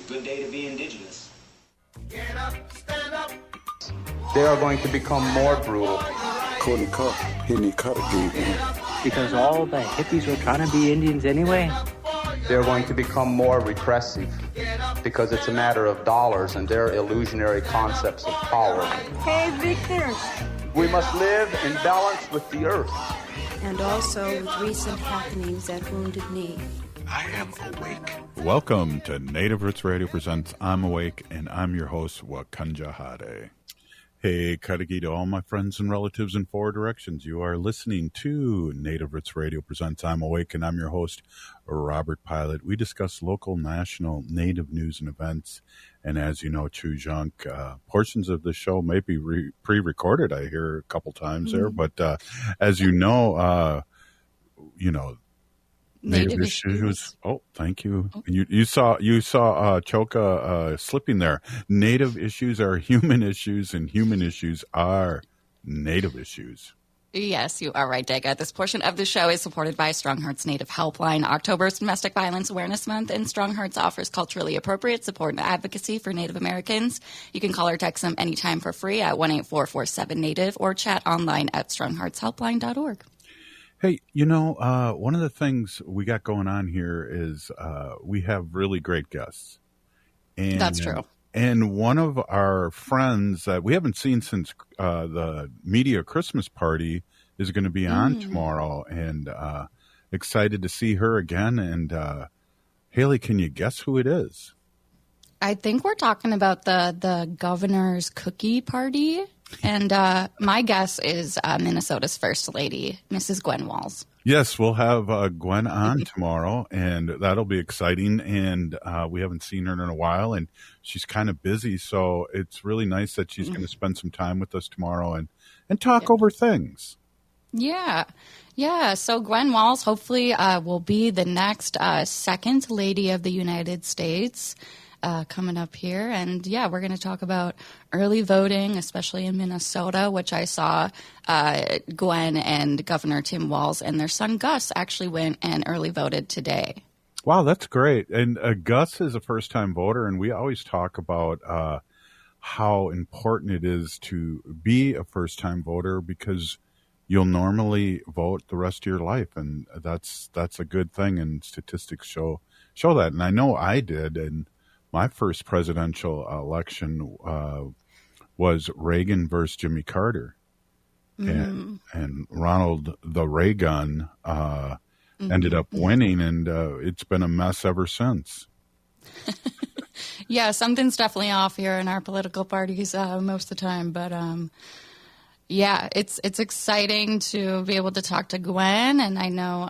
Good day to be indigenous. Get up, stand up. They are going to become more brutal. Couldn't cut, hitting cut again. Because all the hippies were trying to be Indians anyway. They're going to become more repressive because it's a matter of dollars and their illusionary concepts of power. Hey, Victor. We must live in balance with the earth. And also with recent happenings at Wounded Knee. I am awake. Welcome to Native Roots Radio presents I'm Awake, and I'm your host, Wakanja Hade. Hey, Kadagi to all my friends and relatives in four directions. You are listening to Native Roots Radio presents I'm Awake, and I'm your host, Robert Pilot. We discuss local, national, Native news and events. And as you know, Chujunk, portions of the show may be pre-recorded. I hear a couple times there, but as you know, Native issues. Oh, thank you. You saw Choka slipping there. Native issues are human issues, and human issues are Native issues. Yes, you are right, Dega. This portion of the show is supported by Strong Hearts Native Helpline. October's Domestic Violence Awareness Month, and Strong Hearts offers culturally appropriate support and advocacy for Native Americans. You can call or text them anytime for free at 1-844-7-NATIVE or chat online at strongheartshelpline.org. Hey, one of the things we got going on here is we have really great guests. And, that's true. And one of our friends that we haven't seen since the media Christmas party is going to be on tomorrow, and excited to see her again. And Haley, can you guess who it is? I think we're talking about the governor's cookie party. And my guess is Minnesota's First Lady, Mrs. Gwen Walz. Yes, we'll have Gwen on tomorrow, and that'll be exciting. And we haven't seen her in a while, and she's kind of busy. So it's really nice that she's going to spend some time with us tomorrow and talk over things. Yeah. Yeah. So Gwen Walz hopefully will be the next second lady of the United States. Coming up here. And yeah, we're going to talk about early voting, especially in Minnesota, which I saw Gwen and Governor Tim Walz and their son Gus actually went and early voted today. Wow, that's great. And Gus is a first-time voter, and we always talk about how important it is to be a first-time voter because you'll normally vote the rest of your life, and that's a good thing, and statistics show that. And I know I did, and my first presidential election was Reagan versus Jimmy Carter, and Ronald the Reagan ended up winning, and it's been a mess ever since. Yeah, something's definitely off here in our political parties most of the time, but yeah, it's exciting to be able to talk to Gwen, and I know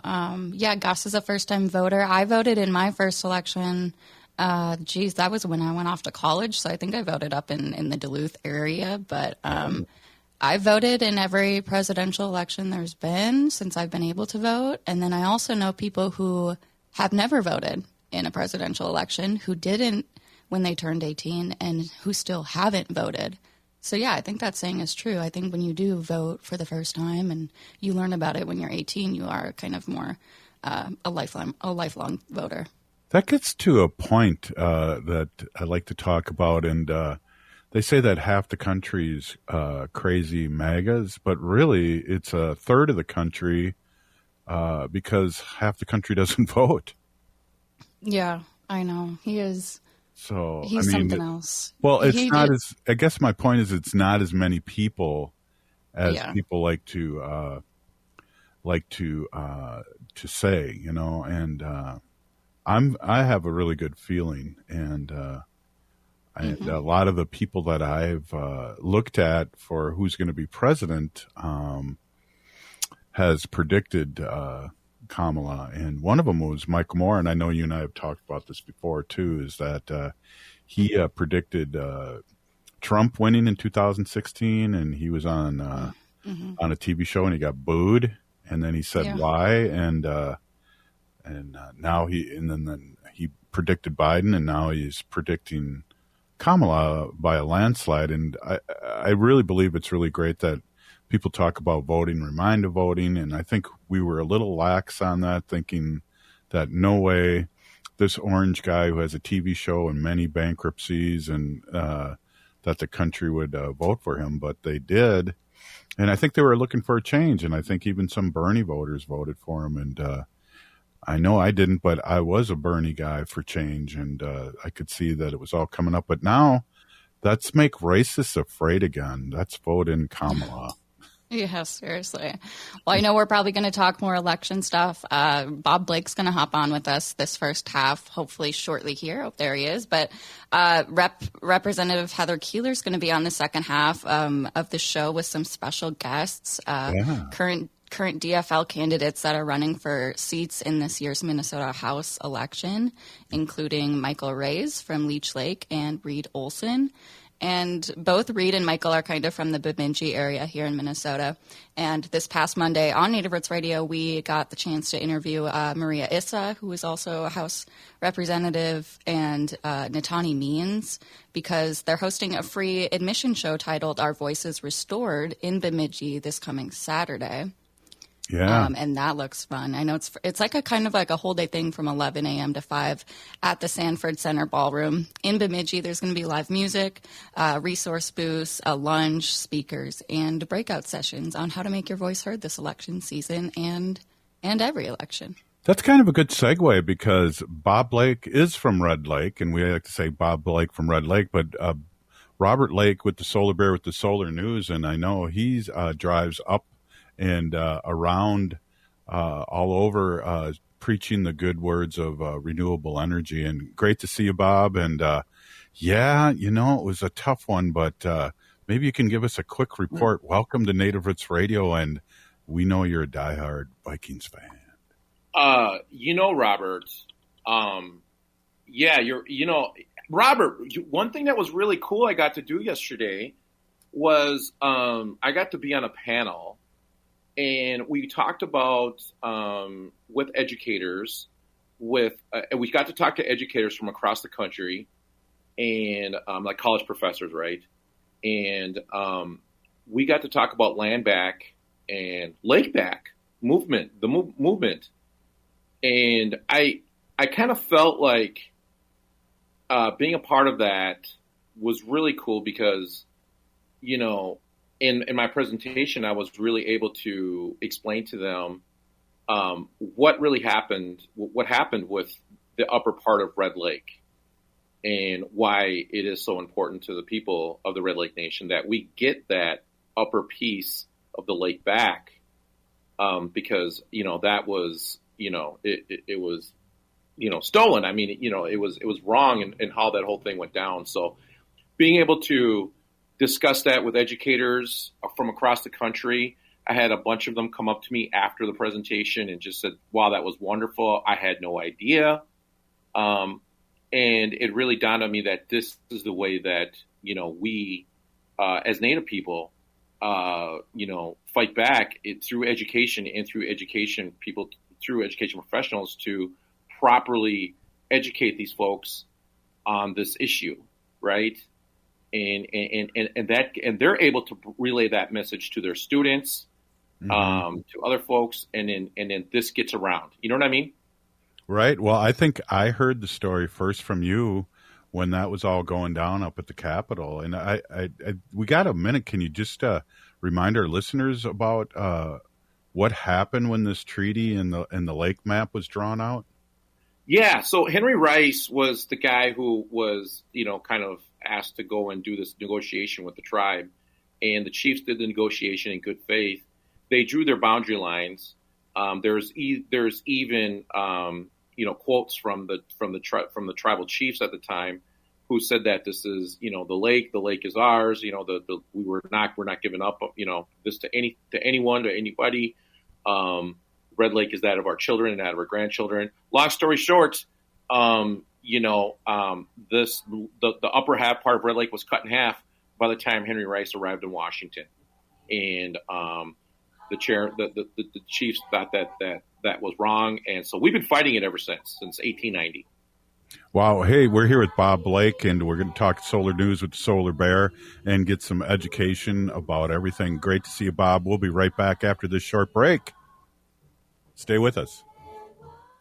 Gus is a first-time voter. I voted in my first election. That was when I went off to college, so I think I voted up in the Duluth area, but I voted in every presidential election there's been since I've been able to vote, and then I also know people who have never voted in a presidential election, who didn't when they turned 18, and who still haven't voted. So yeah, I think that saying is true. I think when you do vote for the first time and you learn about it when you're 18, you are kind of more a lifelong voter. That gets to a point that I like to talk about, and they say that half the country's crazy MAGAs, but really it's a third of the country because half the country doesn't vote. Yeah, I know. He is. So he's something else. Well, I guess my point is it's not as many people as people like to say, and. I have a really good feeling, and a lot of the people that I've looked at for who's going to be president has predicted Kamala, and one of them was Michael Moore, and I know you and I have talked about this before too, is that he predicted Trump winning in 2016, and he was on a TV show, and he got booed, and then he said why, and now he predicted Biden, and now he's predicting Kamala by a landslide. And I really believe it's really great that people talk about voting, remind of voting. And I think we were a little lax on that, thinking that no way this orange guy who has a TV show and many bankruptcies, and that the country would vote for him, but they did. And I think they were looking for a change, and I think even some Bernie voters voted for him. And I know I didn't, but I was a Bernie guy for change, and I could see that it was all coming up. But now, let's make racists afraid again. Let's vote in Kamala. Yeah, seriously. Well, I know we're probably going to talk more election stuff. Bob Blake's going to hop on with us this first half, hopefully shortly here. Oh, there he is. But Representative Heather Keeler is going to be on the second half of the show with some special guests, current DFL candidates that are running for seats in this year's Minnesota House election, including Michael Reyes from Leech Lake and Reed Olson. And both Reed and Michael are kind of from the Bemidji area here in Minnesota. And this past Monday on Native Roots Radio, we got the chance to interview Maria Issa, who is also a House representative, and Natani Means, because they're hosting a free admission show titled Our Voices Restored in Bemidji this coming Saturday. Yeah. And that looks fun. I know it's like a kind of like a whole day thing from 11 a.m. to 5 at the Sanford Center Ballroom in Bemidji. There's going to be live music, resource booths, a lunch, speakers, and breakout sessions on how to make your voice heard this election season and every election. That's kind of a good segue, because Bob Blake is from Red Lake, and we like to say Bob Blake from Red Lake, but Robert Lake with the Solar Bear with the Solar News, and I know he drives up and around all over preaching the good words of renewable energy. And great to see you, Bob. And yeah, it was a tough one, but maybe you can give us a quick report. Welcome to Native Roots Radio, and we know you're a diehard Vikings fan. Robert, Robert, one thing that was really cool I got to do yesterday was I got to be on a panel. And we talked about with educators, we got to talk to educators from across the country, and like college professors, right? And we got to talk about land back and lake back movement, movement. And I kind of felt like being a part of that was really cool because, in my presentation, I was really able to explain to them what really happened, what happened with the upper part of Red Lake, and why it is so important to the people of the Red Lake Nation that we get that upper piece of the lake back, because that was it was stolen. I mean, it was wrong in how that whole thing went down. So being able to discussed that with educators from across the country. I had a bunch of them come up to me after the presentation and just said, wow, that was wonderful. I had no idea. And it really dawned on me that this is the way that, we as Native people, fight back through education and through education professionals to properly educate these folks on this issue, right? And they're able to relay that message to their students, to other folks, and then this gets around. You know what I mean? Right. Well, I think I heard the story first from you when that was all going down up at the Capitol. And I we got a minute. Can you just remind our listeners about what happened when this treaty and the lake map was drawn out? Yeah. So Henry Rice was the guy who was, kind of asked to go and do this negotiation with the tribe, and the chiefs did the negotiation in good faith. They drew their boundary lines. There's even quotes from the tribal chiefs at the time who said that this is the lake is ours. We're not giving up this to anyone, to anybody. Red Lake is that of our children and that of our grandchildren. Long story short, the upper half part of Red Lake was cut in half by the time Henry Rice arrived in Washington, and the chiefs thought that was wrong, and so we've been fighting it ever since 1890. Wow. Hey, we're here with Bob Blake, and we're going to talk solar news with the Solar Bear and get some education about everything. Great to see you, Bob. We'll be right back after this short break. Stay with us.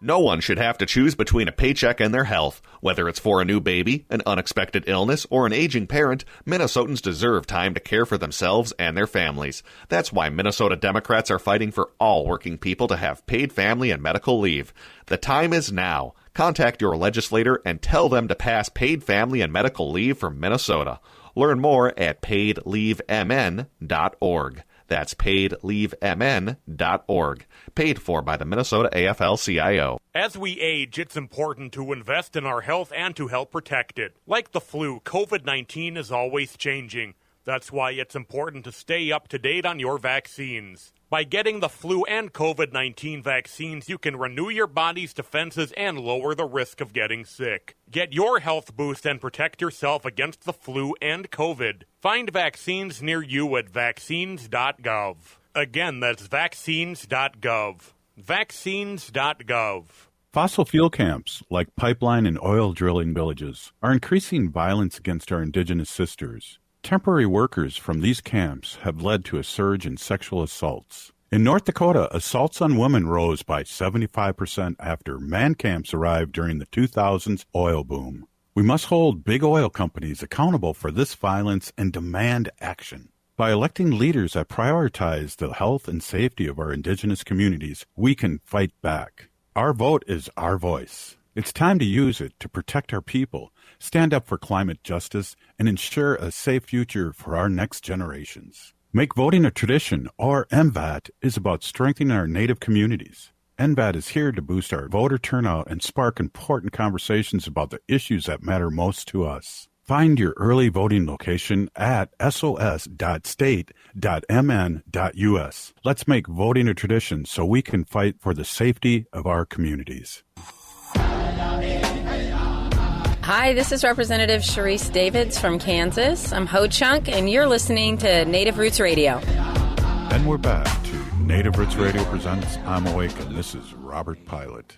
No one should have to choose between a paycheck and their health. Whether it's for a new baby, an unexpected illness, or an aging parent, Minnesotans deserve time to care for themselves and their families. That's why Minnesota Democrats are fighting for all working people to have paid family and medical leave. The time is now. Contact your legislator and tell them to pass paid family and medical leave for Minnesota. Learn more at paidleavemn.org. That's paidleavemn.org. Paid for by the Minnesota AFL-CIO. As we age, it's important to invest in our health and to help protect it. Like the flu, COVID-19 is always changing. That's why it's important to stay up to date on your vaccines. By getting the flu and COVID-19 vaccines, you can renew your body's defenses and lower the risk of getting sick. Get your health boost and protect yourself against the flu and COVID. Find vaccines near you at vaccines.gov. Again, that's vaccines.gov. Vaccines.gov. Fossil fuel camps, like pipeline and oil drilling villages, are increasing violence against our indigenous sisters. Temporary workers from these camps have led to a surge in sexual assaults. In North Dakota, assaults on women rose by 75% after man camps arrived during the 2000s oil boom. We must hold big oil companies accountable for this violence and demand action. By electing leaders that prioritize the health and safety of our indigenous communities, we can fight back. Our vote is our voice. It's time to use it to protect our people, stand up for climate justice, and ensure a safe future for our next generations. Make voting a tradition, or MVAT, is about strengthening our Native communities. MVAT is here to boost our voter turnout and spark important conversations about the issues that matter most to us. Find your early voting location at sos.state.mn.us. Let's make voting a tradition so we can fight for the safety of our communities. Hi, this is Representative Sharice Davids from Kansas. I'm Ho Chunk, and you're listening to Native Roots Radio. And we're back to Native Roots Radio Presents I'm Awake, and this is Robert Pilot.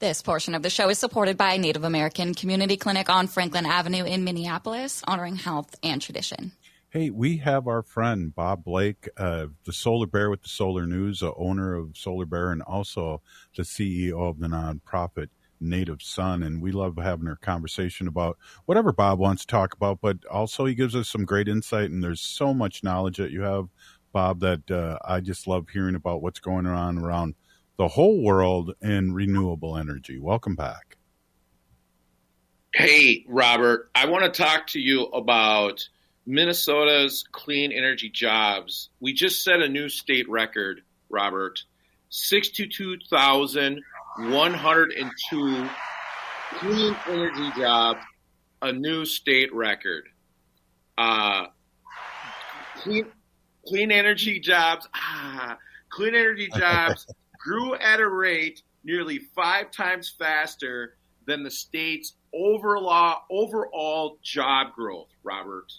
This portion of the show is supported by Native American Community Clinic on Franklin Avenue in Minneapolis, honoring health and tradition. Hey, we have our friend Bob Blake, the Solar Bear with the Solar News, owner of Solar Bear, and also the CEO of the nonprofit Native Sun, and we love having our conversation about whatever Bob wants to talk about, but also he gives us some great insight, and there's so much knowledge that you have, Bob, that I just love hearing about what's going on around the whole world in renewable energy. Welcome back. Hey, Robert, I want to talk to you about Minnesota's clean energy jobs. We just set a new state record, Robert. 62,102 clean energy jobs, a new state record. Clean energy jobs grew at a rate nearly 5 times faster than the state's overall job growth, Robert.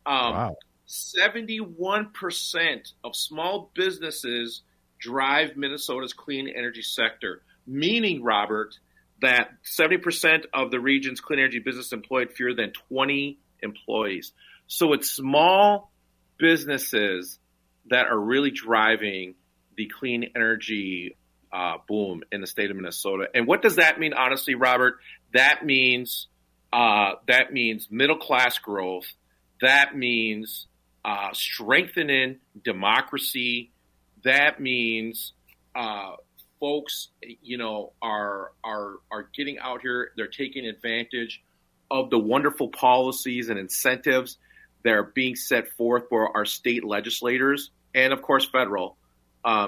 Wow. 71% of small businesses drive Minnesota's clean energy sector, meaning, Robert, that 70% of the region's clean energy business employed fewer than 20 employees. So it's small businesses that are really driving the clean energy boom in the state of Minnesota. And what does that mean, honestly, Robert? That means middle class growth. That means strengthening democracy. That means folks, are getting out here. They're taking advantage of the wonderful policies and incentives that are being set forth for our state legislators and, of course, federal,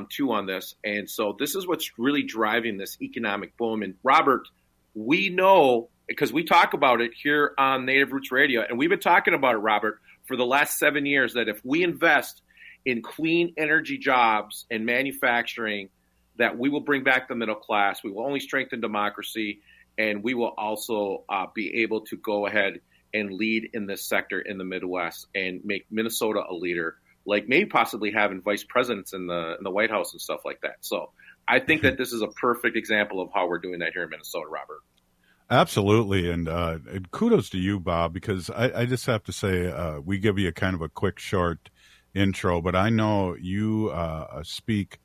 too, on this. And so this is what's really driving this economic boom. And, Robert, we know, because we talk about it here on Native Roots Radio, and we've been talking about it, Robert, for the last 7 years, that if we invest in clean energy jobs and manufacturing, that we will bring back the middle class, we will only strengthen democracy, and we will also be able to go ahead and lead in this sector in the Midwest and make Minnesota a leader, like maybe possibly having vice presidents in the White House and stuff like that. So I think that this is a perfect example of how we're doing that here in Minnesota, Robert. Absolutely. And kudos to you, Bob, because I just have to say, we give you a kind of a quick, short intro, but I know you speak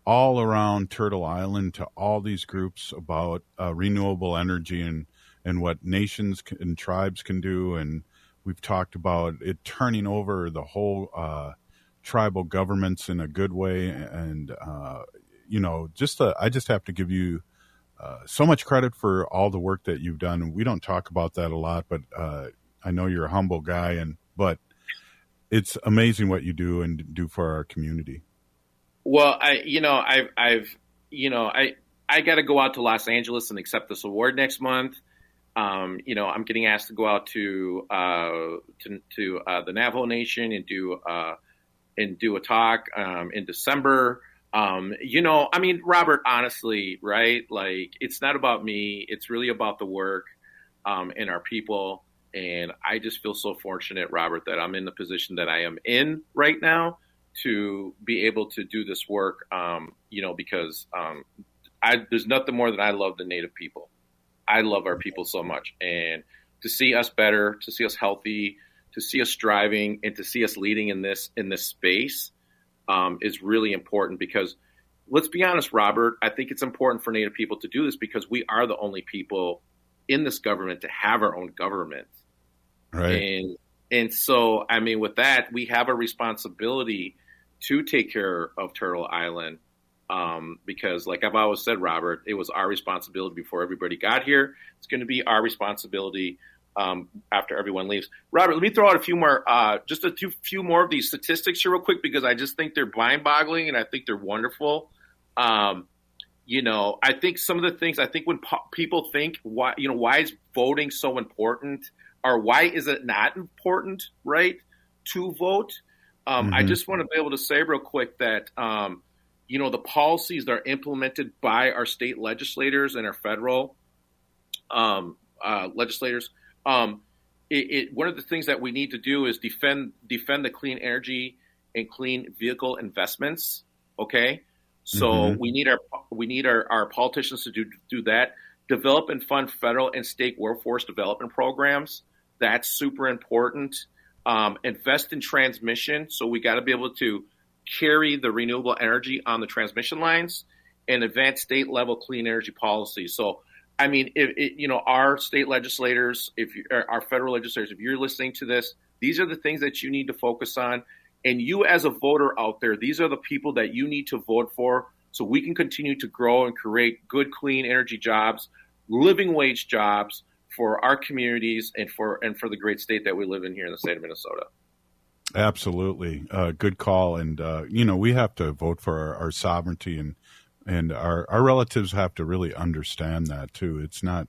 all around Turtle Island to all these groups about renewable energy and what nations and tribes can do. And we've talked about it turning over the whole tribal governments in a good way. And, I just have to give you so much credit for all the work that you've done. And we don't talk about that a lot, but I know you're a humble guy, but it's amazing what you do and do for our community. Well, I got to go out to Los Angeles and accept this award next month. I'm getting asked to go out to the Navajo Nation and do a talk in December. Robert, honestly, right? Like, it's not about me. It's really about the work and our people. And I just feel so fortunate, Robert, that I'm in the position that I am in right now to be able to do this work, because there's nothing more that I love than Native people. I love our people so much. And to see us better, to see us healthy, to see us striving, and to see us leading in this space is really important, because let's be honest, Robert, I think it's important for Native people to do this because we are the only people in this government to have our own government. Right. And so, with that, we have a responsibility to take care of Turtle Island because, like I've always said, Robert, it was our responsibility before everybody got here. It's going to be our responsibility after everyone leaves. Robert, let me throw out a few more, few more of these statistics here real quick, because I just think they're mind-boggling and I think they're wonderful. I think some of the things, when people think, why is voting so important, or why is it not important, right, to vote? I just want to be able to say real quick that, the policies that are implemented by our state legislators and our federal legislators, one of the things that we need to do is defend the clean energy and clean vehicle investments. Okay, so we need our politicians to do that. Develop and fund federal and state workforce development programs. That's super important. Invest in transmission. So we got to be able to carry the renewable energy on the transmission lines, and advance state level clean energy policy. So, our state legislators, our federal legislators, if you're listening to this, these are the things that you need to focus on. And you as a voter out there, these are the people that you need to vote for, so we can continue to grow and create good, clean energy jobs, living wage jobs for our communities and for the great state that we live in here in the state of Minnesota. Absolutely. Good call. And, we have to vote for our sovereignty, and our relatives have to really understand that too. It's not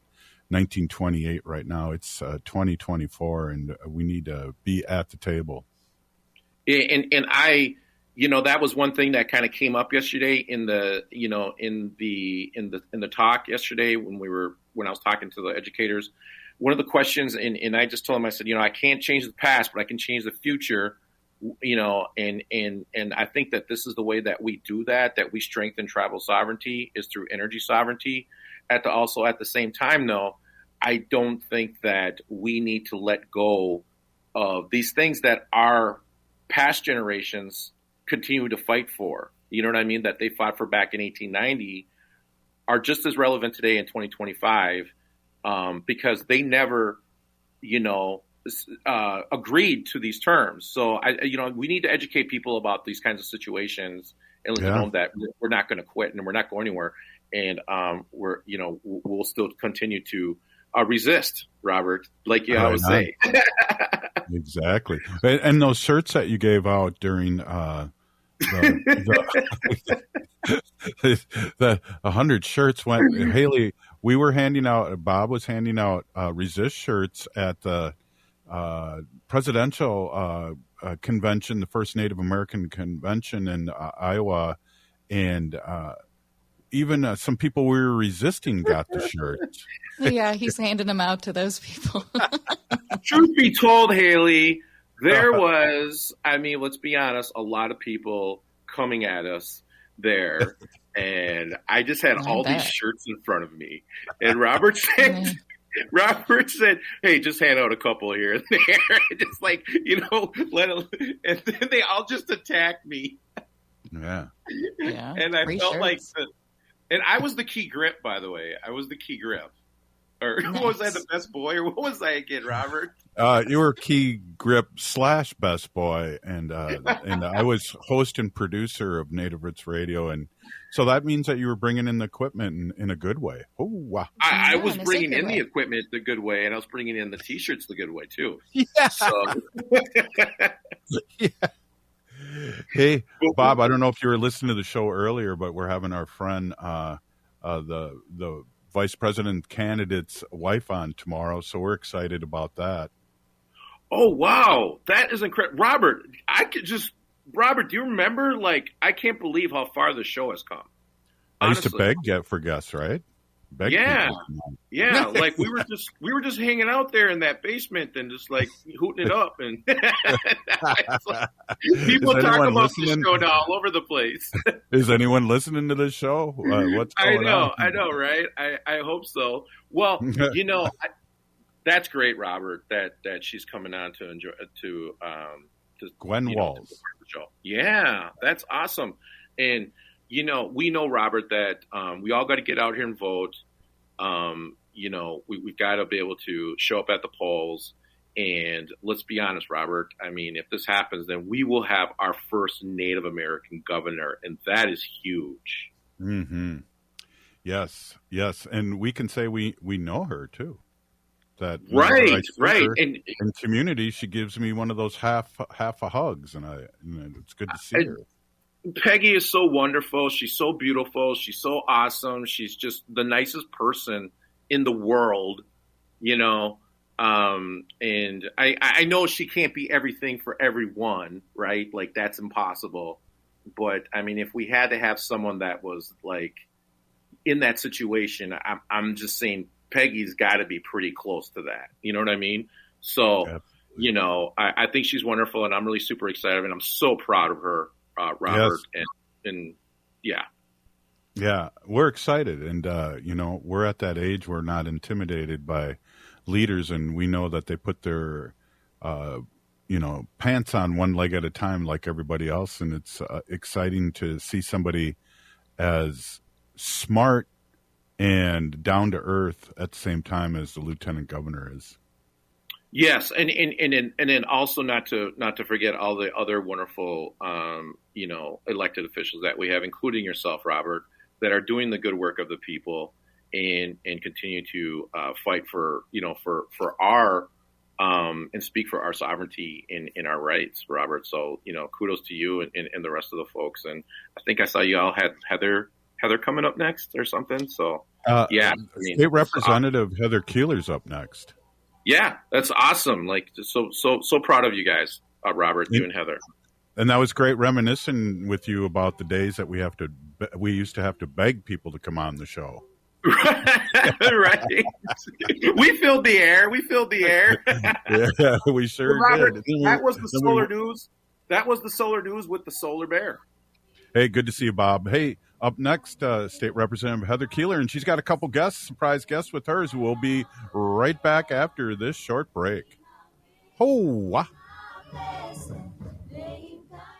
1928 right now. It's 2024, and we need to be at the table. And I, that was one thing that kind of came up yesterday in the talk yesterday when I was talking to the educators. One of the questions, and I just told them, I said, I can't change the past, but I can change the future, and I think that this is the way that we do that we strengthen tribal sovereignty is through energy sovereignty. At the same time, though, I don't think that we need to let go of these things that our past generations continue to fight for. You know what I mean? That they fought for back in 1890 are just as relevant today in 2025. Because they never, agreed to these terms. So we need to educate people about these kinds of situations and let them know that we're not going to quit and we're not going anywhere. And we'll still continue to resist, Robert, like you always say. Exactly. And those shirts that you gave out during the 100 shirts went, Haley, Bob was handing out resist shirts at the presidential convention, the first Native American convention in Iowa. And even some people we were resisting got the shirts. Yeah, he's handing them out to those people. Truth be told, Haley, there was, let's be honest, a lot of people coming at us there. And I just had all these shirts in front of me. And Robert said, hey, just hand out a couple here and there. Just let them, and then they all just attacked me. Yeah. Yeah. And I Free felt like, shirts. and I was the key grip, by the way. I was the key grip. Or Nice. was I the best boy? Or what was I again, Robert? You were key grip / best boy, and I was host and producer of Native Roots Radio, and so that means that you were bringing in the equipment in a good way. Oh, wow! I was in a bringing in secret the way. equipment the good way, and I was bringing in the T-shirts the good way too. Yeah. So, Yeah. Hey, Bob, I don't know if you were listening to the show earlier, but we're having our friend, the vice president candidate's wife on tomorrow, so we're excited about that. oh wow, that is incredible, Robert. Robert, do you remember? Like, I can't believe how far the show has come. I used to Honestly. beg for guests, right? Beg Yeah. people to come on. Yeah, like we were just hanging out there in that basement and just like hooting it up, and it's like, people Is talk anyone about listening? this show now all over the place. Is anyone listening to this show? What's going on? I know, right? I hope so. Well, that's great, Robert. That she's coming on to enjoy to Gwen to Walls. support the show. Yeah, that's awesome. And we know, Robert, that we all got to get out here and vote. We've got to be able to show up at the polls. And let's be honest, Robert. I mean, if this happens, then we will have our first Native American governor, and that is huge. Mm-hmm. Yes, and we can say we know her too. That Right. And in community, she gives me one of those half a hugs, and it's good to see her. Peggy is so wonderful. She's so beautiful. She's so awesome. She's just the nicest person in the world, and I know she can't be everything for everyone, right? Like, that's impossible. But I mean, if we had to have someone that was like in that situation, I'm just saying Peggy's got to be pretty close to that. You know what I mean? So, I think she's wonderful, and I'm really super excited, and I'm so proud of her. Robert, Yes. and yeah. Yeah, we're excited, and we're at that age we're not intimidated by leaders, and we know that they put their pants on one leg at a time like everybody else, and it's exciting to see somebody as smart and down to earth at the same time as the lieutenant governor is. Yes, and then also not to forget all the other wonderful elected officials that we have, including yourself, Robert, that are doing the good work of the people and continue to fight for our and speak for our sovereignty in our rights, Robert. So kudos to you and the rest of the folks. And I think I saw you all had Heather coming up next or something. So State Representative Heather Keeler's up next. Yeah, that's awesome. Like, so proud of you guys, Robert, you and Heather. And that was great reminiscing with you about the days that we used to have to beg people to come on the show. Right. We filled the air. Yeah, we sure Robert, did. That was the solar news. That was the solar news with the solar bear. Hey, good to see you, Bob. Hey, up next, State Representative Heather Keeler, and she's got a couple surprise guests with hers. We'll be right back after this short break. Ho!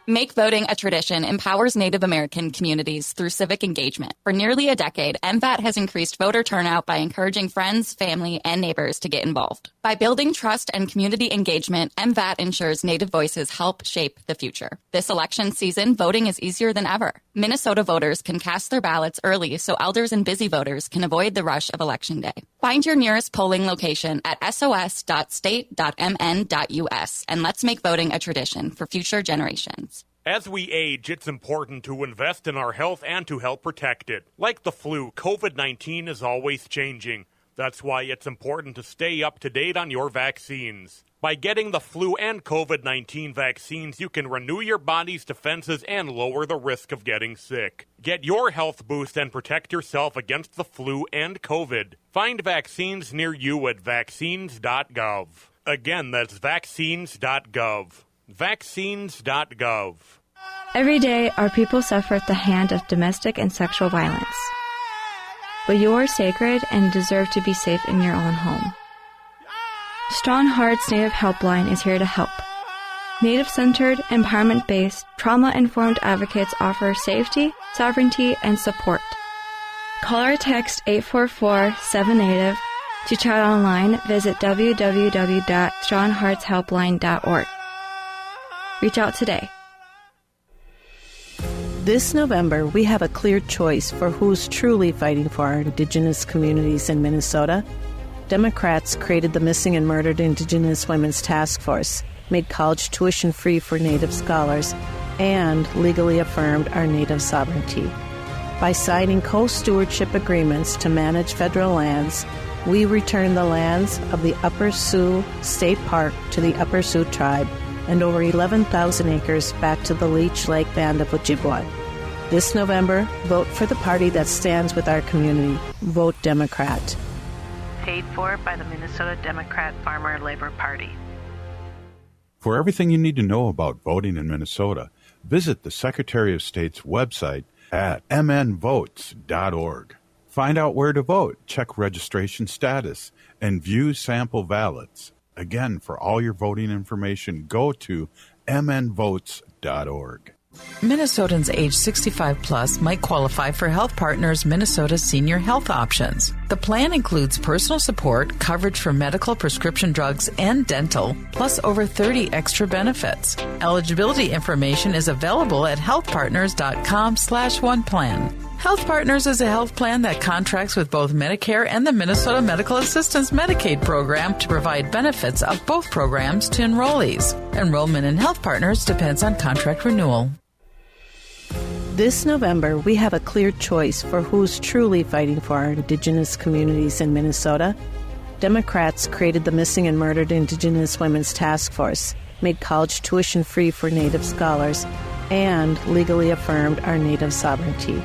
Make voting a tradition empowers Native American communities through civic engagement. For nearly a decade, MVAT has increased voter turnout by encouraging friends, family, and neighbors to get involved. By building trust and community engagement, MVAT ensures Native voices help shape the future. This election season, voting is easier than ever. Minnesota voters can cast their ballots early so elders and busy voters can avoid the rush of Election Day. Find your nearest polling location at sos.state.mn.us and let's make voting a tradition for future generations. As we age, it's important to invest in our health and to help protect it. Like the flu, COVID-19 is always changing. That's why it's important to stay up to date on your vaccines. By getting the flu and COVID-19 vaccines, you can renew your body's defenses and lower the risk of getting sick. Get your health boost and protect yourself against the flu and COVID. Find vaccines near you at vaccines.gov. Again, that's vaccines.gov. Vaccines.gov. Every day, our people suffer at the hand of domestic and sexual violence. But you are sacred and deserve to be safe in your own home. Strong Hearts Native Helpline is here to help. Native-centered, empowerment-based, trauma-informed advocates offer safety, sovereignty, and support. Call or text 844-7-NATIVE. To chat online, visit www.strongheartshelpline.org. Reach out today. This November, we have a clear choice for who's truly fighting for our Indigenous communities in Minnesota. Democrats created the Missing and Murdered Indigenous Women's Task Force, made college tuition free for Native scholars, and legally affirmed our Native sovereignty. By signing co-stewardship agreements to manage federal lands, we return the lands of the Upper Sioux State Park to the Upper Sioux tribe and over 11,000 acres back to the Leech Lake Band of Ojibwa. This November, vote for the party that stands with our community. Vote Democrat. Paid for by the Minnesota Democrat Farmer Labor Party. For everything you need to know about voting in Minnesota, visit the Secretary of State's website at mnvotes.org. Find out where to vote, check registration status, and view sample ballots. Again, for all your voting information, go to mnvotes.org. Minnesotans age 65 plus might qualify for Health Partners Minnesota Senior Health Options. The plan includes personal support, coverage for medical, prescription drugs, and dental, plus over 30 extra benefits. Eligibility information is available at healthpartners.com/oneplan. Health Partners is a health plan that contracts with both Medicare and the Minnesota Medical Assistance Medicaid program to provide benefits of both programs to enrollees. Enrollment in Health Partners depends on contract renewal. This November, we have a clear choice for who's truly fighting for our Indigenous communities in Minnesota. Democrats created the Missing and Murdered Indigenous Women's Task Force, made college tuition free for Native scholars, and legally affirmed our Native sovereignty.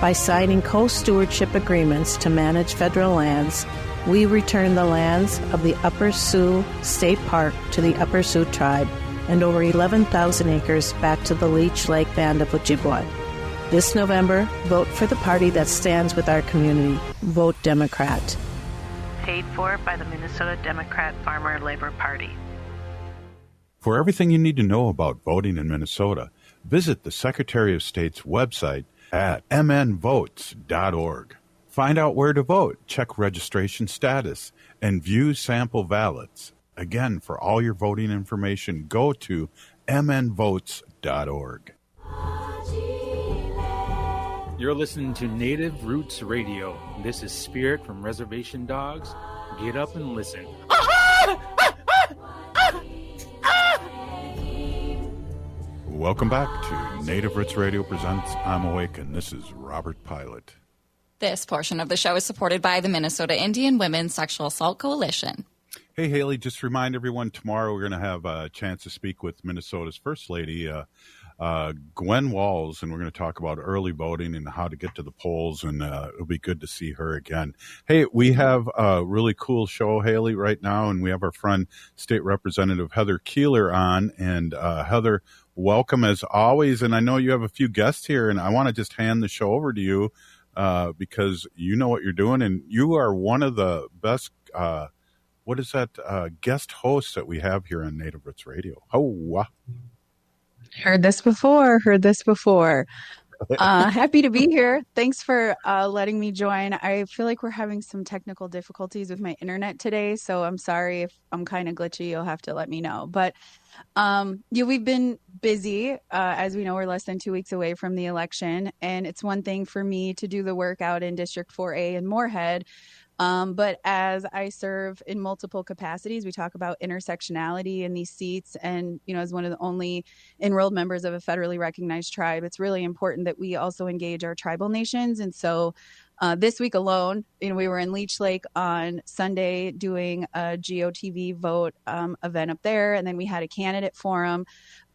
By signing co-stewardship agreements to manage federal lands, we return the lands of the Upper Sioux State Park to the Upper Sioux tribe and over 11,000 acres back to the Leech Lake Band of Ojibwa. This November, vote for the party that stands with our community. Vote Democrat. Paid for by the Minnesota Democrat Farmer Labor Party. For everything you need to know about voting in Minnesota, visit the Secretary of State's website at mnvotes.org. Find out where to vote, check registration status, and view sample ballots. Again, for all your voting information, go to mnvotes.org. You're listening to Native Roots Radio. This is Spirit from Reservation Dogs. Get up and listen. Welcome back to Native Roots Radio presents I'm Awake, and this is Robert Pilot. This portion of the show is supported by the Minnesota Indian Women's Sexual Assault Coalition. Hey, Haley, just remind everyone tomorrow we're going to have a chance to speak with Minnesota's First Lady, Gwen Walls, and we're going to talk about early voting and how to get to the polls, and it'll be good to see her again. Hey, we have a really cool show, Haley, right now, and we have our friend, State Representative Heather Keeler on, and Heather, welcome as always, and I know you have a few guests here, and I want to just hand the show over to you because you know what you're doing, and you are one of the best guest hosts that we have here on Native Roots Radio. Oh, Heard this before. Happy to be here. Thanks for letting me join. I feel like we're having some technical difficulties with my internet today, so I'm sorry if I'm kind of glitchy. You'll have to let me know. But we've been busy. As we know, we're less than 2 weeks away from the election, and it's one thing for me to do the work out in District 4A in Moorhead. But as I serve in multiple capacities, we talk about intersectionality in these seats. And, as one of the only enrolled members of a federally recognized tribe, it's really important that we also engage our tribal nations. And so this week alone, we were in Leech Lake on Sunday doing a GOTV vote event up there. And then we had a candidate forum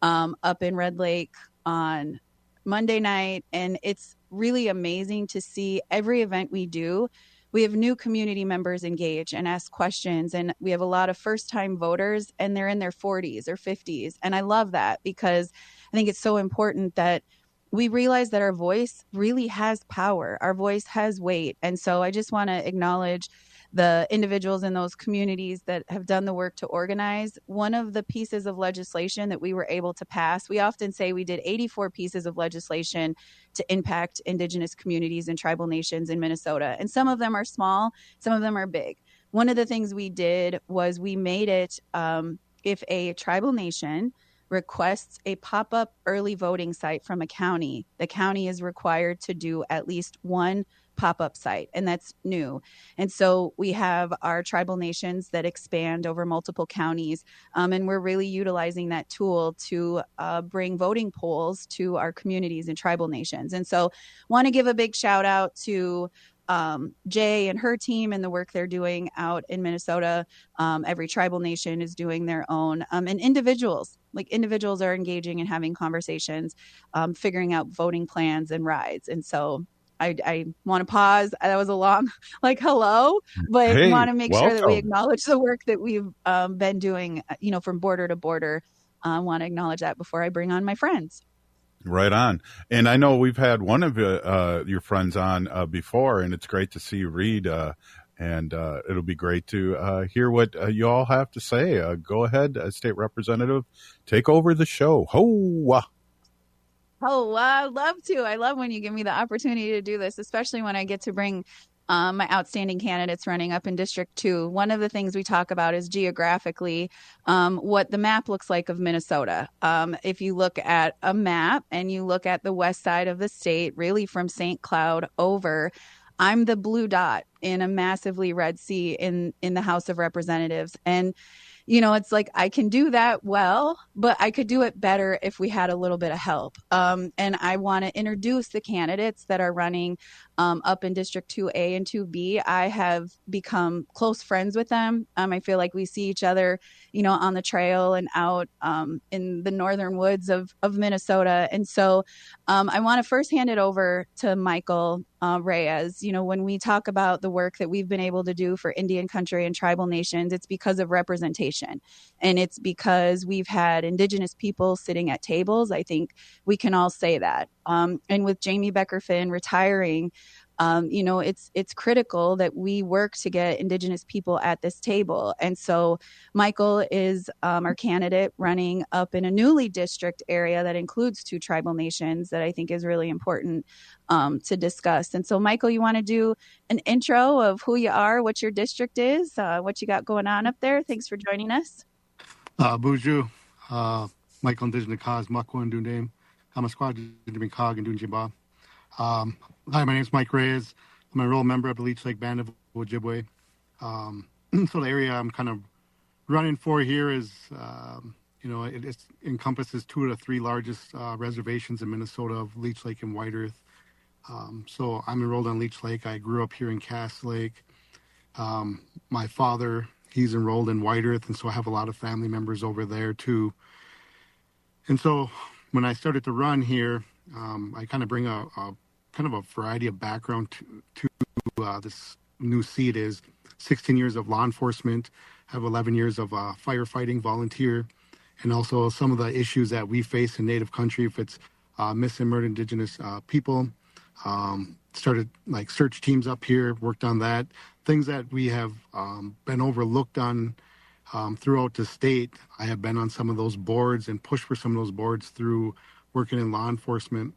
up in Red Lake on Monday night. And it's really amazing to see every event we do. We have new community members engage and ask questions, and we have a lot of first-time voters, and they're in their 40s or 50s. And I love that because I think it's so important that we realize that our voice really has power. Our voice has weight. And so I just want to acknowledge the individuals in those communities that have done the work to organize. One of the pieces of legislation that we were able to pass, we often say we did 84 pieces of legislation to impact Indigenous communities and tribal nations in Minnesota. And some of them are small, some of them are big. One of the things we did was we made it, if a tribal nation requests a pop-up early voting site from a county, the county is required to do at least one pop-up site, and that's new. And so we have our tribal nations that expand over multiple counties, and we're really utilizing that tool to bring voting polls to our communities and tribal nations. And so want to give a big shout out to Jay and her team and the work they're doing out in Minnesota. Every tribal nation is doing their own, and individuals are engaging and having conversations, figuring out voting plans and rides. And so I want to pause. That was a long, hello, but want to make sure that we acknowledge the work that we've been doing, from border to border. Want to acknowledge that before I bring on my friends. Right on. And I know we've had one of your friends on before, and it's great to see you read. And it'll be great to hear what you all have to say. Go ahead, State Representative, take over the show. Ho! Oh, I'd love to. I love when you give me the opportunity to do this, especially when I get to bring my outstanding candidates running up in District 2. One of the things we talk about is geographically what the map looks like of Minnesota. If you look at a map and you look at the west side of the state, really from St. Cloud over, I'm the blue dot in a massively red sea in the House of Representatives. And it's like I can do that well, but I could do it better if we had a little bit of help. And I want to introduce the candidates that are running up in District 2A and 2B. I have become close friends with them. I feel like we see each other, on the trail and out in the northern woods of Minnesota. And so I want to first hand it over to Michael Reyes. When we talk about the work that we've been able to do for Indian country and tribal nations, it's because of representation. And it's because we've had Indigenous people sitting at tables. I think we can all say that. And with Jamie Becker-Finn retiring, it's critical that we work to get Indigenous people at this table. And so Michael is our candidate running up in a newly district area that includes 2 tribal nations that I think is really important to discuss. And so, Michael, you want to do an intro of who you are, what your district is, what you got going on up there? Thanks for joining us. Bonjour. Michael Indigenous Cause, Makwan Dundame, Kamasquad, Cog, and Dunjiba. Hi, my name is Mike Reyes. I'm a enrolled member of the Leech Lake Band of Ojibwe. So the area I'm kind of running for here is, it encompasses 2 of the 3 largest reservations in Minnesota of Leech Lake and White Earth. So I'm enrolled on Leech Lake. I grew up here in Cass Lake. My father, he's enrolled in White Earth, and so I have a lot of family members over there too. And so when I started to run here, I kind of bring a variety of background to this new seat. Is 16 years of law enforcement, have 11 years of firefighting volunteer, and also some of the issues that we face in Native country, if it's missing and murdered Indigenous people. Started search teams up here, worked on that. Things that we have been overlooked on throughout the state. I have been on some of those boards and pushed for some of those boards through working in law enforcement.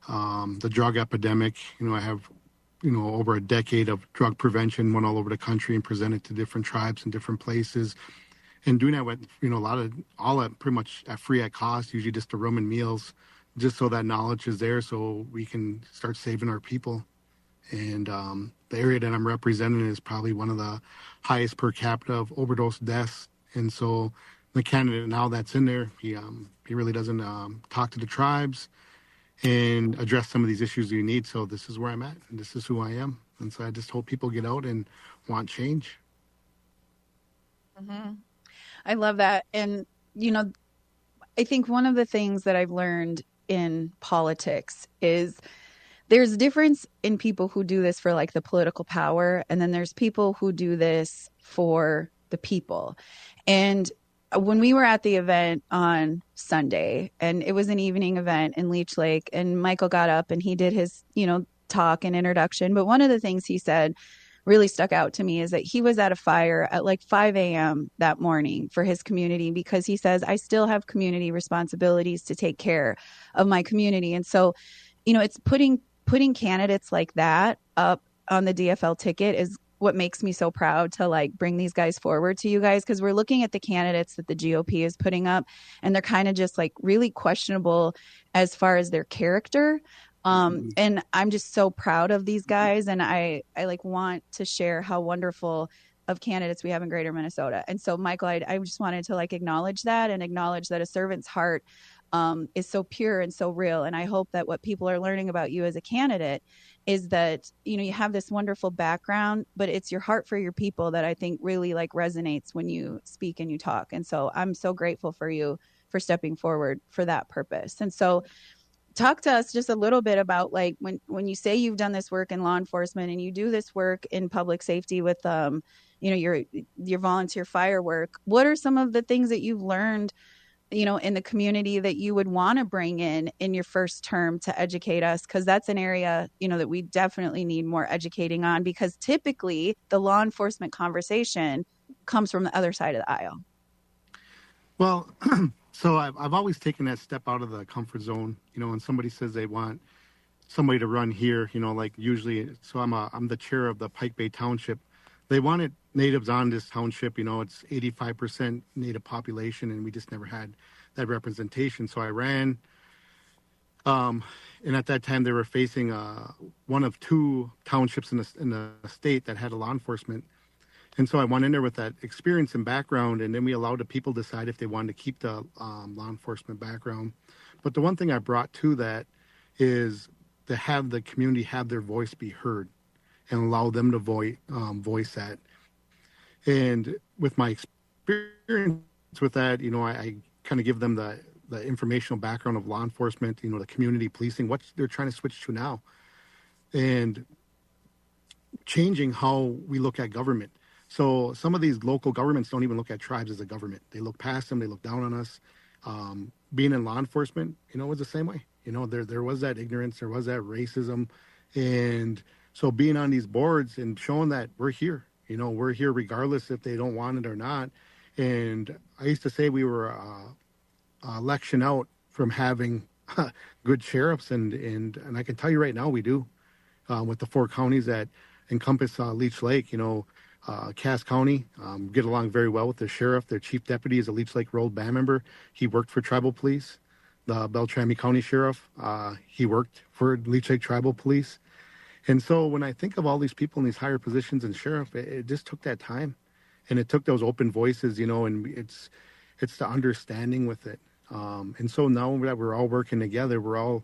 The drug epidemic, I have, over a decade of drug prevention, went all over the country and presented to different tribes in different places. And doing that with, all at pretty much at free at cost, usually just the room and meals, just so that knowledge is there so we can start saving our people. And the area that I'm representing is probably one of the highest per capita of overdose deaths. And so the candidate now that's in there, he really doesn't talk to the tribes and address some of these issues you need. So this is where I'm at, and this is who I am. And so I just hope people get out and want change. Mm-hmm. I love that. And, I think one of the things that I've learned in politics is there's a difference in people who do this for the political power, and then there's people who do this for the people. And when we were at the event on Sunday, and it was an evening event in Leech Lake, and Michael got up and he did his, talk and introduction. But one of the things he said really stuck out to me is that he was at a fire at like 5 a.m. that morning for his community because he says, I still have community responsibilities to take care of my community. And so, it's putting candidates like that up on the DFL ticket is what makes me so proud to like bring these guys forward to you guys, because we're looking at the candidates that the GOP is putting up and they're kind of just like really questionable as far as their character. And I'm just so proud of these guys, and I like want to share how wonderful of candidates we have in Greater Minnesota. And so, Michael, I just wanted to like acknowledge that and acknowledge that a servant's heart is so pure and so real. And I hope that what people are learning about you as a candidate is that, you have this wonderful background, but it's your heart for your people that I think really like resonates when you speak and you talk. And so I'm so grateful for you for stepping forward for that purpose. And so talk to us just a little bit about like when you say you've done this work in law enforcement and you do this work in public safety with your volunteer fire work, what are some of the things that you've learned in the community that you would want to bring in your first term to educate us? Because that's an area that we definitely need more educating on, because typically the law enforcement conversation comes from the other side of the aisle. Well, so I've always taken that step out of the comfort zone. When somebody says they want somebody to run here, like usually, so I'm the chair of the Pike Bay Township. They wanted natives on this township. It's 85% native population, and we just never had that representation. So I ran, and at that time they were facing one of two townships in the state that had a law enforcement. And so I went in there with that experience and background, and then we allowed the people decide if they wanted to keep the law enforcement background. But the one thing I brought to that is to have the community have their voice be heard and allow them to voice that. And with my experience with that, I kind of give them the informational background of law enforcement, the community policing, what they're trying to switch to now, and changing how we look at government. So some of these local governments don't even look at tribes as a government. They look past them. They look down on us. Being in law enforcement, it was the same way. There was that ignorance. There was that racism. And so being on these boards and showing that we're here, we're here regardless if they don't want it or not. And I used to say we were election out from having good sheriffs. And I can tell you right now we do, with the 4 counties that encompass Leech Lake. Cass County get along very well with the sheriff. Their chief deputy is a Leech Lake Road band member. He worked for tribal police. The Beltrami County sheriff, he worked for Leech Lake Tribal Police. And so when I think of all these people in these higher positions in sheriff, it just took that time, and it took those open voices, and it's the understanding with it. And so now that we're all working together, we're all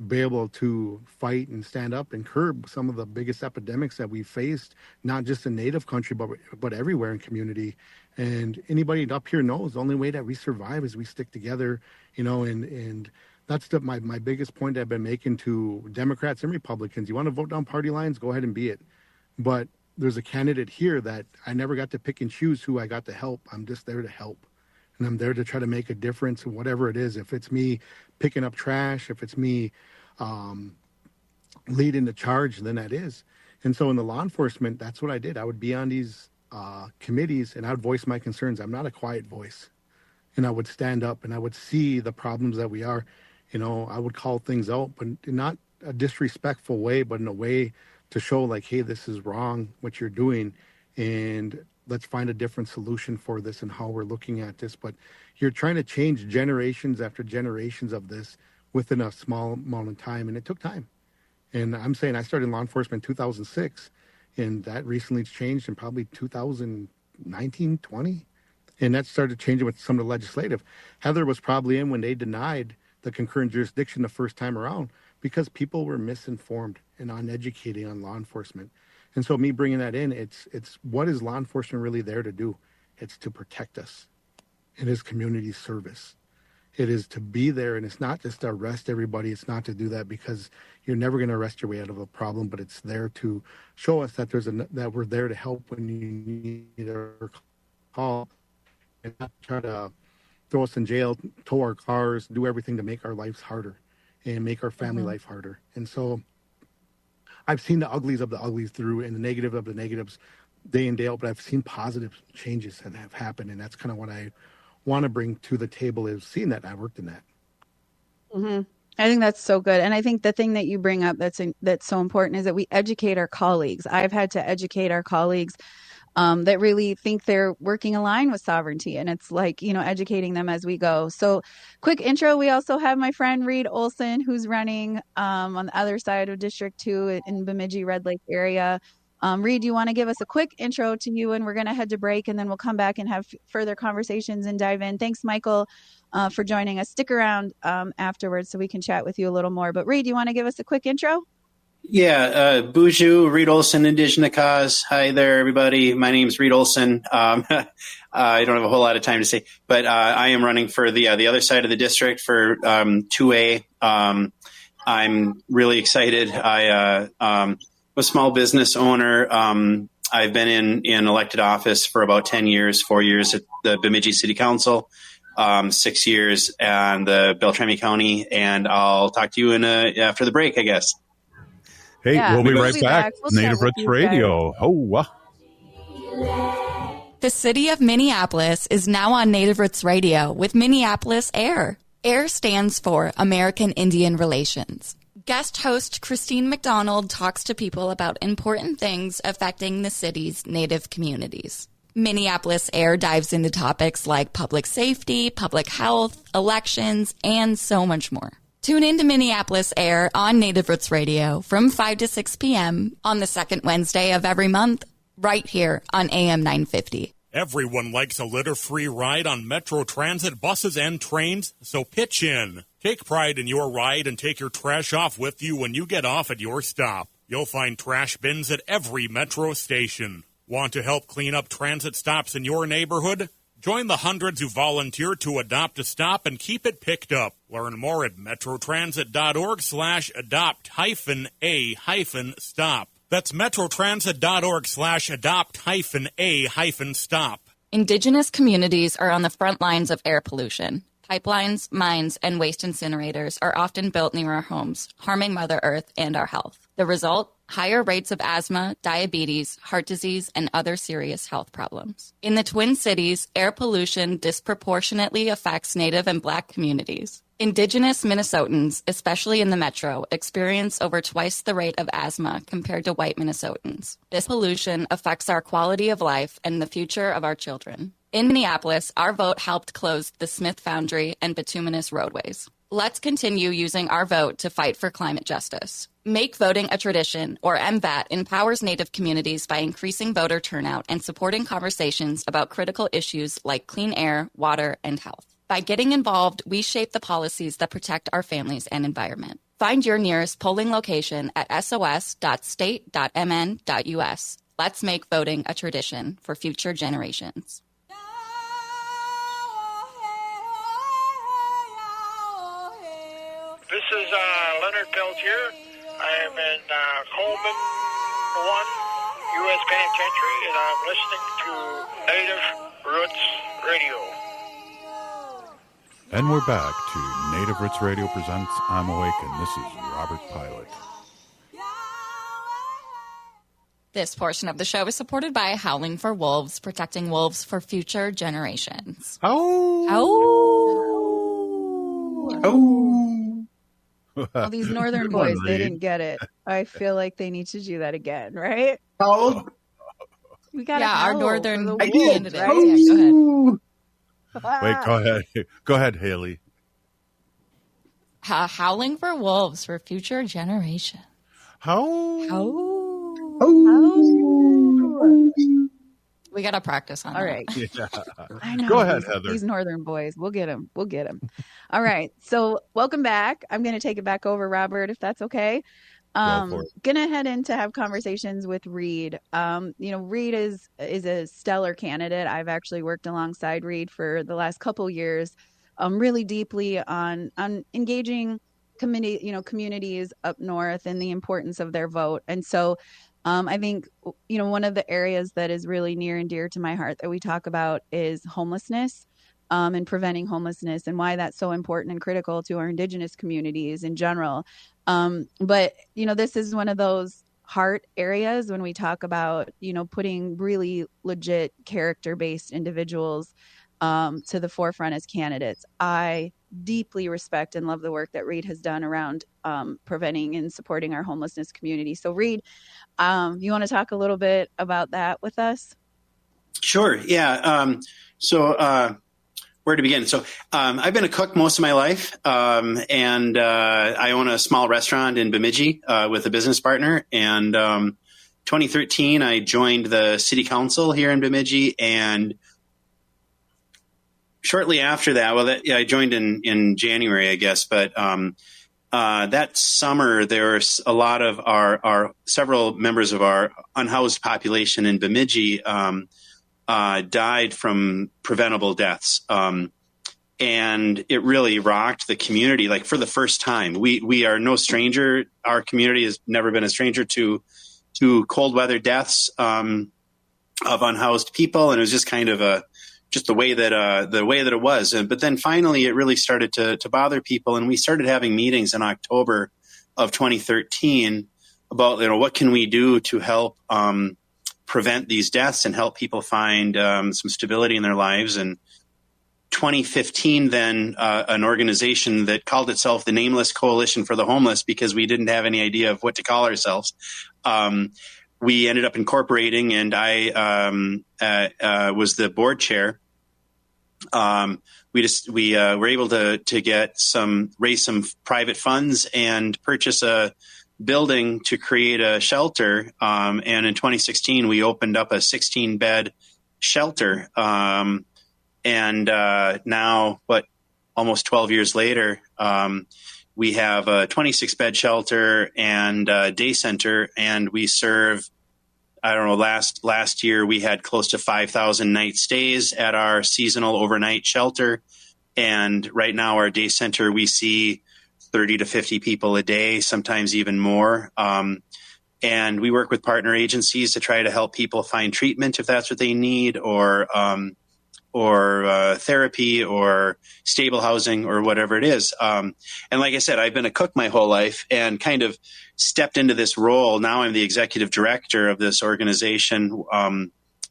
be able to fight and stand up and curb some of the biggest epidemics that we faced, not just in Native country, but everywhere in community. And anybody up here knows the only way that we survive is we stick together, and that's my biggest point I've been making to Democrats and Republicans. You want to vote down party lines? Go ahead and be it. But there's a candidate here that I never got to pick and choose who I got to help. I'm just there to help. And I'm there to try to make a difference in whatever it is. If it's me picking up trash, if it's me leading the charge, then that is. And so in the law enforcement, that's what I did. I would be on these committees, and I would voice my concerns. I'm not a quiet voice. And I would stand up, and I would see the problems that we are. I would call things out, but not a disrespectful way, but in a way to show like, hey, this is wrong, what you're doing. And let's find a different solution for this and how we're looking at this. But you're trying to change generations after generations of this within a small amount of time, and it took time. And I'm saying I started in law enforcement in 2006, and that recently changed in probably 2019, 20, and that started changing with some of the legislative. Heather was probably in when they denied the concurrent jurisdiction the first time around because people were misinformed and uneducated on law enforcement. And so me bringing that in, it's what is law enforcement really there to do? It's to protect us. It is community service. It is to be there, and it's not just to arrest everybody. It's not to do that because you're never going to arrest your way out of a problem, but it's there to show us that that we're there to help when you need a call, and not try to throw us in jail, tow our cars, do everything to make our lives harder and make our family life harder. And so I've seen the uglies of the uglies through and the negative of the negatives day in, day out, but I've seen positive changes that have happened. And that's kind of what I want to bring to the table, is seeing that. I worked in that. Mm-hmm. I think that's so good. And I think the thing that you bring up that's so important is that we educate our colleagues. I've had to educate our colleagues that really think they're working aligned with sovereignty. And it's like, educating them as we go. So quick intro. We also have my friend Reed Olson, who's running on the other side of District 2 in Bemidji Red Lake area. Reed, do you want to give us a quick intro to you, and we're going to head to break, and then we'll come back and have further conversations and dive in. Thanks, Michael, for joining us. Stick around afterwards so we can chat with you a little more. But Reed, do you want to give us a quick intro? Yeah, Buju, Reed Olson, Indigenous Cause. Hi there, everybody. My name is Reed Olson. I don't have a whole lot of time to say, but I am running for the other side of the district for 2A. I'm really excited. I'm a small business owner. I've been in elected office for about 10 years, 4 years at the Bemidji City Council, 6 years in the Beltrami County, and I'll talk to you after the break, I guess. Hey, Yeah, we'll be right back. We'll Native chat with Roots you Radio. The city of Minneapolis is now on Native Roots Radio with Minneapolis AIR. AIR stands for American Indian Relations. Guest host Christine McDonald talks to people about important things affecting the city's Native communities. Minneapolis AIR dives into topics like public safety, public health, elections, and so much more. Tune in to Minneapolis AIR on Native Roots Radio from 5 to 6 p.m. on the second Wednesday of every month, right here on AM 950. Everyone likes a litter-free ride on Metro Transit buses and trains, so pitch in. Take pride in your ride and take your trash off with you when you get off at your stop. You'll find trash bins at every Metro station. Want to help clean up transit stops in your neighborhood? Join the hundreds who volunteer to adopt a stop and keep it picked up. Learn more at metrotransit.org/adopt-a-stop. That's metrotransit.org/adopt-a-stop. Indigenous communities are on the front lines of air pollution. Pipelines, mines, and waste incinerators are often built near our homes, harming Mother Earth and our health. The result? Higher rates of asthma, diabetes, heart disease, and other serious health problems. In the Twin Cities, air pollution disproportionately affects Native and Black communities. Indigenous Minnesotans, especially in the metro, experience over twice the rate of asthma compared to white Minnesotans. This pollution affects our quality of life and the future of our children. In Minneapolis, our vote helped close the Smith Foundry and bituminous roadways. Let's continue using our vote to fight for climate justice. Make Voting a Tradition, or MVAT, empowers Native communities by increasing voter turnout and supporting conversations about critical issues like clean air, water, and health. By getting involved, we shape the policies that protect our families and environment. Find your nearest polling location at sos.state.mn.us. Let's make voting a tradition for future generations. This is Leonard Peltier. I am in Coleman 1 U.S. Penitentiary, and I'm listening to Native Roots Radio. And we're back to Native Roots Radio presents I'm Awake, and this is Robert Pilot. This portion of the show is supported by Howling for Wolves, protecting wolves for future generations. All these northern boys, they didn't get it. I feel like they need to do that again, right? We got our northern wolves, candidates. right? Yeah, go ahead. Wait, go ahead. Go ahead, Haley. Howling for wolves for future generations. We got to practice on All that. right. Yeah. I know. Go ahead, Heather. These northern boys. We'll get them. All right. So welcome back. I'm going to take it back over, Robert, if that's okay. Gonna head in to have conversations with Reed. Reed is a stellar candidate. I've actually worked alongside Reed for the last couple years, really deeply on engaging communities up north and the importance of their vote. And so I think, one of the areas that is really near and dear to my heart that we talk about is homelessness, and preventing homelessness, and why that's so important and critical to our Indigenous communities in general. But this is one of those heart areas when we talk about, putting really legit character-based individuals to the forefront as candidates. I deeply respect and love the work that Reed has done around preventing and supporting our homelessness community. So Reed, you want to talk a little bit about that with us? Sure. Yeah. Where to begin? So I've been a cook most of my life, and I own a small restaurant in Bemidji with a business partner. And 2013, I joined the city council here in Bemidji, and shortly after that, I joined in January, I guess, but that summer, there was a lot of our several members of our unhoused population in Bemidji died from preventable deaths. And it really rocked the community, like for the first time. We are no stranger. Our community has never been a stranger to cold weather deaths of unhoused people. And it was just kind of just the way that it was. But then finally it really started to bother people. And we started having meetings in October of 2013 about, what can we do to help prevent these deaths and help people find some stability in their lives. And 2015, then an organization that called itself the Nameless Coalition for the Homeless, because we didn't have any idea of what to call ourselves. We ended up incorporating, and I was the board chair. We were able to raise some private funds and purchase a building to create a shelter. And in 2016, we opened up a 16-bed shelter. And now, almost 12 years later, we have a 26-bed shelter and a day center, and we serve, I don't know, last year we had close to 5,000 night stays at our seasonal overnight shelter. And right now our day center, we see 30 to 50 people a day, sometimes even more. And we work with partner agencies to try to help people find treatment if that's what they need, or therapy or stable housing or whatever it is. And like I said, I've been a cook my whole life and kind of stepped into this role. Now I'm the executive director of this organization.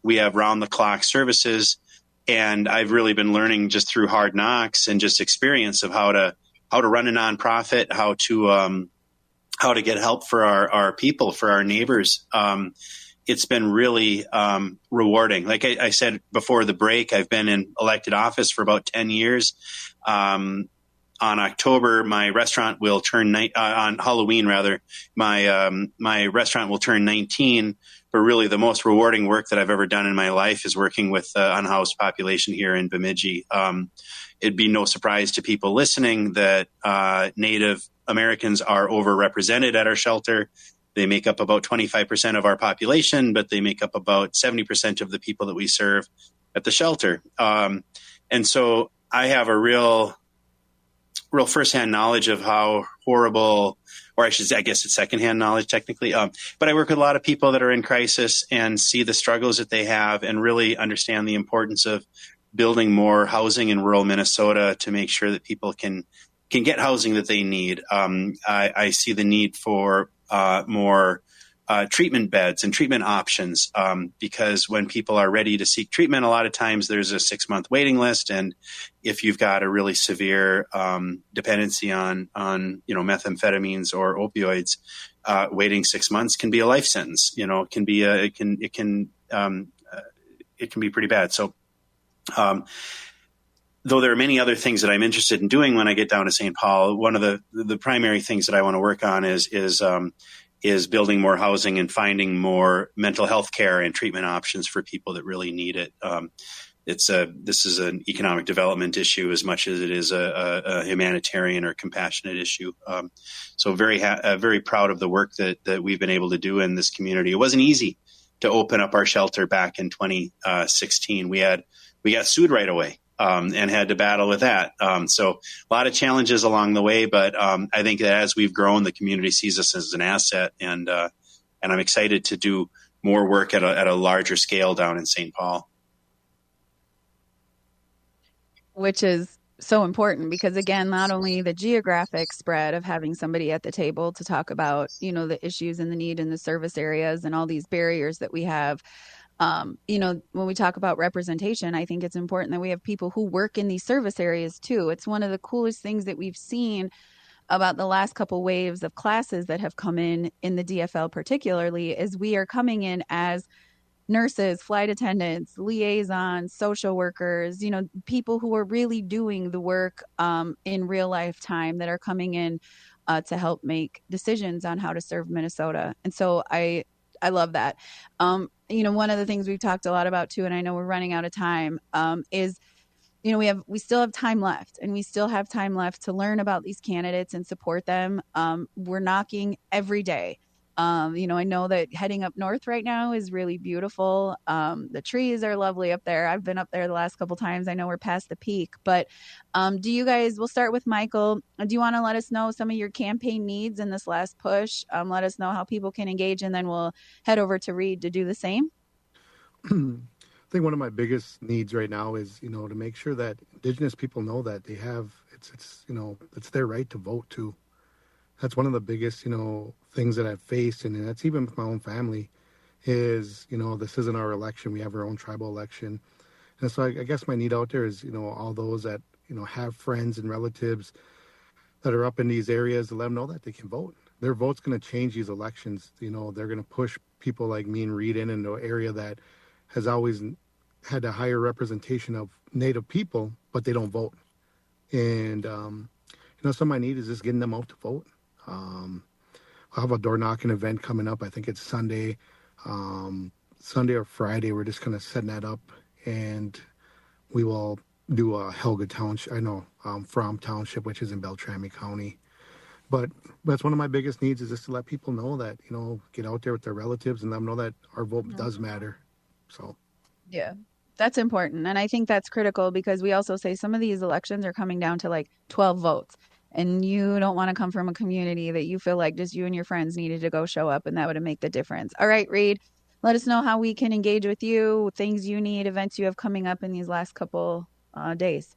We have round-the-clock services, and I've really been learning just through hard knocks and just experience of how to run a nonprofit, how to get help for our people, for our neighbors. It's been really rewarding. Like I said before the break, I've been in elected office for about 10 years. On October, my restaurant will turn on Halloween, rather. My restaurant will turn 19. But really, the most rewarding work that I've ever done in my life is working with the unhoused population here in Bemidji. It'd be no surprise to people listening that Native Americans are overrepresented at our shelter. They make up about 25% of our population, but they make up about 70% of the people that we serve at the shelter. And so I have a real firsthand knowledge of how horrible, or I guess it's secondhand knowledge technically. But I work with a lot of people that are in crisis and see the struggles that they have and really understand the importance of building more housing in rural Minnesota to make sure that people can get housing that they need. I see the need for more treatment beds and treatment options, because when people are ready to seek treatment, a lot of times there's a 6-month waiting list. And if you've got a really severe dependency on methamphetamines or opioids, waiting 6 months can be a life sentence. It can be pretty bad. So, though there are many other things that I'm interested in doing when I get down to St. Paul, one of the primary things that I want to work on is building more housing and finding more mental health care and treatment options for people that really need it. This is an economic development issue as much as it is a humanitarian or compassionate issue. So very proud of the work that we've been able to do in this community. It wasn't easy to open up our shelter back in 2016. We got sued right away. And had to battle with that. So a lot of challenges along the way, but I think that as we've grown, the community sees us as an asset, and I'm excited to do more work at a larger scale down in St. Paul. Which is so important because, again, not only the geographic spread of having somebody at the table to talk about, the issues and the need in the service areas and all these barriers that we have. When we talk about representation, I think it's important that we have people who work in these service areas too. It's one of the coolest things that we've seen about the last couple waves of classes that have come in the DFL particularly, is we are coming in as nurses, flight attendants, liaisons, social workers, people who are really doing the work in real life time that are coming in to help make decisions on how to serve Minnesota. And so I love that. One of the things we've talked a lot about too, and I know we're running out of time, is we still have time left, and we still have time left to learn about these candidates and support them. We're knocking every day. I know that heading up north right now is really beautiful. The trees are lovely up there. I've been up there the last couple times. I know we're past the peak, but we'll start with Michael. Do you want to let us know some of your campaign needs in this last push? Let us know how people can engage, and then we'll head over to Reed to do the same. I think one of my biggest needs right now is, to make sure that Indigenous people know that they have, it's their right to vote too. That's one of the biggest, things that I've faced, and that's even with my own family, is, this isn't our election. We have our own tribal election. And so I guess my need out there is, all those that, have friends and relatives that are up in these areas, to let them know that they can vote. Their vote's going to change these elections. They're going to push people like me and Reed into an area that has always had a higher representation of Native people, but they don't vote. And, some I need is just getting them out to vote. I'll have a door knocking event coming up. I think it's Sunday or Friday. We're just kind of setting that up, and we will do a Helga Township, From Township, which is in Beltrami County. But that's one of my biggest needs, is just to let people know that, get out there with their relatives and let them know that our vote does matter. So, yeah, that's important. And I think that's critical, because we also say some of these elections are coming down to like 12 votes. And you don't want to come from a community that you feel like just you and your friends needed to go show up, and that would make the difference. All right, Reed, let us know how we can engage with you, things you need, events you have coming up in these last couple days.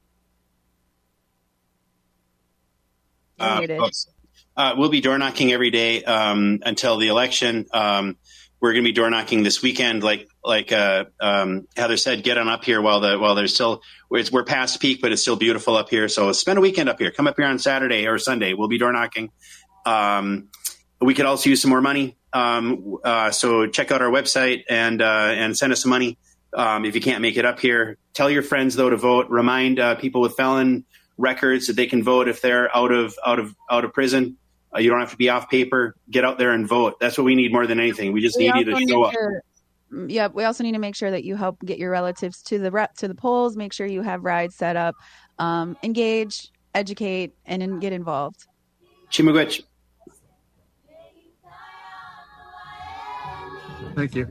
We'll be door knocking every day until the election. We're going to be door knocking this weekend, like Heather said. Get on up here while there's still, we're past peak, but it's still beautiful up here. So spend a weekend up here. Come up here on Saturday or Sunday. We'll be door knocking. We could also use some more money. So check out our website and send us some money. If you can't make it up here, tell your friends though to vote. Remind people with felon records that they can vote if they're out of prison. You don't have to be off paper. Get out there and vote. That's what we need more than anything. We just need you to show up. We also need to make sure that you help get your relatives to the polls. Make sure you have rides set up. Engage, educate, and get involved. Chimagwich. Thank you.